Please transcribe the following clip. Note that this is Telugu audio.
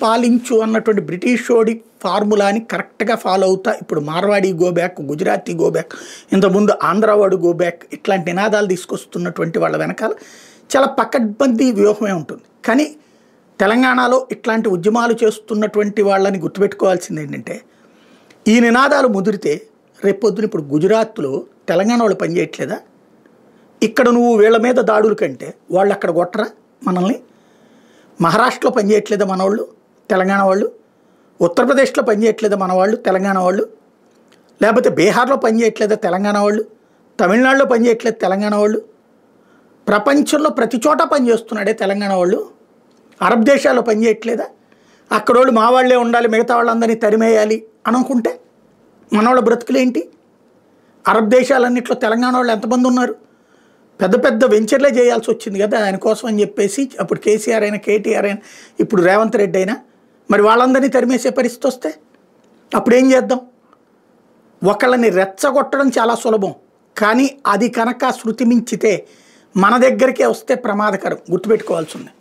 పాలించు అన్నటువంటి బ్రిటిష్ ఓడి ఫార్ములాని కరెక్ట్గా ఫాలో అవుతా ఇప్పుడు మార్వాడి గోబ్యాక్, గుజరాతీ గోబ్యాక్, ఇంతకుముందు ఆంధ్రావాడు గోబ్యాక్ ఇట్లాంటి నినాదాలు తీసుకొస్తున్నటువంటి వాళ్ళ వెనకాల చాలా పకడ్బందీ వ్యూహమే ఉంటుంది. కానీ తెలంగాణలో ఇట్లాంటి ఉద్యమాలు చేస్తున్నటువంటి వాళ్ళని గుర్తుపెట్టుకోవాల్సింది ఏంటంటే, ఈ నినాదాలు ముదిరితే రేపొద్దున ఇప్పుడు గుజరాత్లో తెలంగాణ వాళ్ళు పనిచేయట్లేదా? ఇక్కడ నువ్వు వీళ్ళ మీద దాడుల కంటే వాళ్ళు అక్కడ కొట్టరా మనల్ని? మహారాష్ట్రలో పనిచేయట్లేదా మనవాళ్ళు తెలంగాణ వాళ్ళు? ఉత్తరప్రదేశ్లో పనిచేయట్లేదా మన వాళ్ళు తెలంగాణ వాళ్ళు? లేకపోతే బీహార్లో పనిచేయట్లేదా తెలంగాణ వాళ్ళు? తమిళనాడులో పనిచేయట్లేదు తెలంగాణ వాళ్ళు? ప్రపంచంలో ప్రతి చోట పనిచేస్తున్నాడే తెలంగాణ వాళ్ళు. అరబ్ దేశాల్లో పనిచేయట్లేదా? అక్కడ వాళ్ళు మా వాళ్ళే ఉండాలి, మిగతా వాళ్ళందరినీ తరిమేయాలి అనుకుంటే మన వాళ్ళ బ్రతుకులేంటి? అరబ్ దేశాలన్నింటిలో తెలంగాణ వాళ్ళు ఎంతమంది ఉన్నారు? పెద్ద పెద్ద వెంచర్లే చేయాల్సి వచ్చింది కదా దానికోసం అని చెప్పేసి. అప్పుడు కేసీఆర్ అయినా, కేటీఆర్ అయినా, ఇప్పుడు రేవంత్ రెడ్డి అయినా, మరి వాళ్ళందరినీ తరిమేసే పరిస్థితి వస్తే అప్పుడు ఏం చేద్దాం? ఒకళ్ళని రెచ్చగొట్టడం చాలా సులభం, కానీ అది కనుక శృతి మించితే మన దగ్గరికే వస్తే ప్రమాదకరం, గుర్తుపెట్టుకోవాల్సి ఉంది.